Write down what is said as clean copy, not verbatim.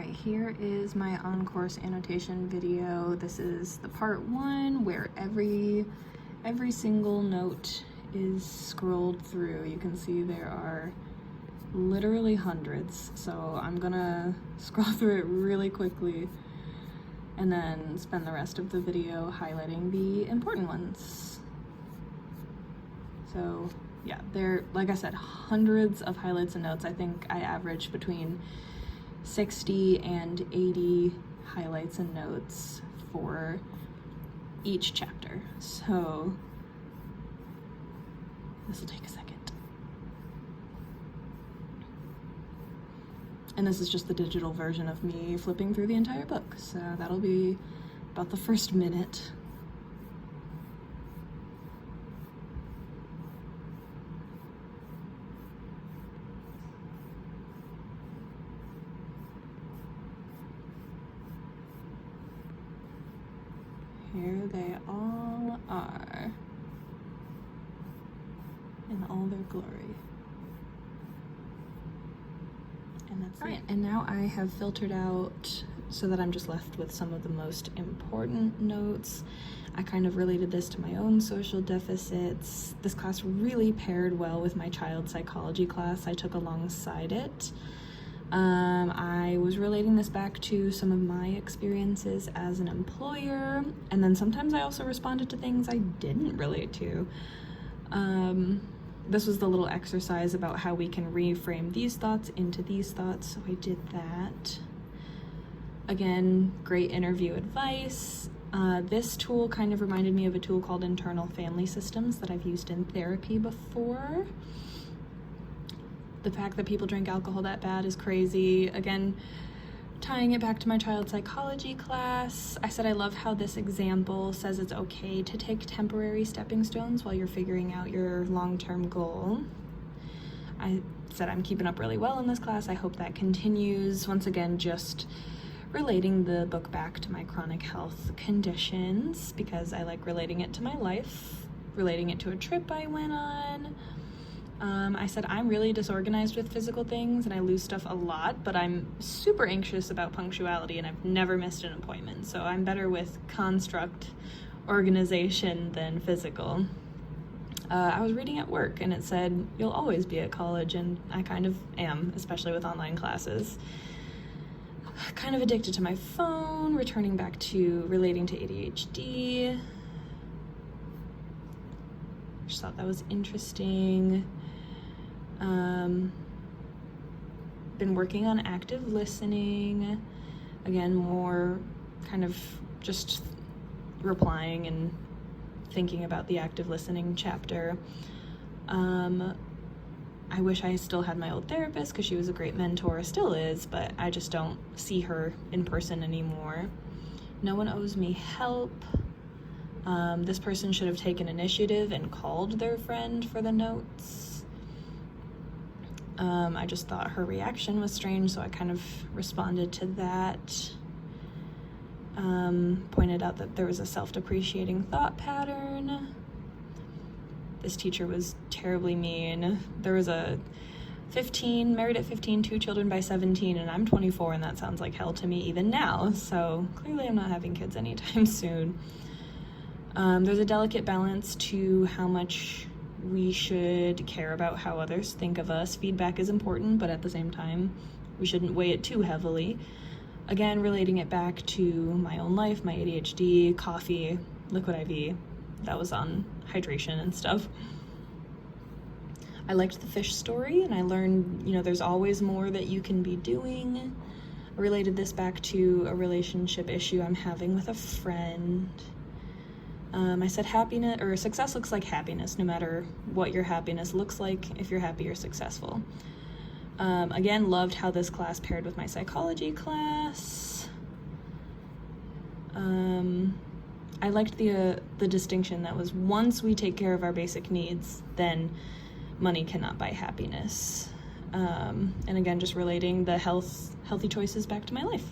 Alright, here is my on-course annotation video. This is the part 1 where every single note is scrolled through. You can see there are literally hundreds, so I'm gonna scroll through it really quickly and then spend the rest of the video highlighting the important ones. So yeah, there, like I said, hundreds of highlights and notes. I think I averaged between 60 and 80 highlights and notes for each chapter. So this will take a second. And this is just the digital version of me flipping through the entire book. So that'll be about the first minute. Here they all are in all their glory. And that's it. And now I have filtered out so that I'm just left with some of the most important notes. I kind of related this to my own social deficits. This class really paired well with my child psychology class I took alongside it. I was relating this back to some of my experiences as an employer, and then sometimes I also responded to things I didn't relate to. This was the little exercise about how we can reframe these thoughts into these thoughts, so I did that. Again, great interview advice. This tool kind of reminded me of a tool called internal family systems that I've used in therapy before. The fact that people drink alcohol that bad is crazy. Again, tying it back to my child psychology class, I said I love how this example says it's okay to take temporary stepping stones while you're figuring out your long-term goal. I said I'm keeping up really well in this class. I hope that continues. Once again, just relating the book back to my chronic health conditions because I like relating it to my life, relating it to a trip I went on. I said I'm really disorganized with physical things and I lose stuff a lot, but I'm super anxious about punctuality and I've never missed an appointment, so I'm better with construct organization than physical. I was reading at work and it said you'll always be at college, and I kind of am, especially with online classes. Kind of addicted to my phone, returning back to relating to ADHD. Just thought that was interesting. Been working on active listening. Again, more kind of just replying and thinking about the active listening chapter. I wish I still had my old therapist because she was a great mentor, still is, but I just don't see her in person anymore. No one owes me help. This person should have taken initiative and called their friend for the notes. I just thought her reaction was strange, so I kind of responded to that. Pointed out that there was a self-depreciating thought pattern. This teacher was terribly mean. There was a 15, married at 15, 2 children by 17, and I'm 24, and that sounds like hell to me even now, so clearly I'm not having kids anytime soon. There's a delicate balance to how much we should care about how others think of us. Feedback is important, but at the same time, we shouldn't weigh it too heavily. Again, relating it back to my own life, my ADHD, coffee, liquid IV, that was on hydration and stuff. I liked the fish story, and I learned, there's always more that you can be doing. I related this back to a relationship issue I'm having with a friend. I said happiness or success looks like happiness, no matter what your happiness looks like. If you're happy, you're successful. Again, loved how this class paired with my psychology class. I liked the distinction that was once we take care of our basic needs, then money cannot buy happiness. And again, just relating the healthy choices back to my life.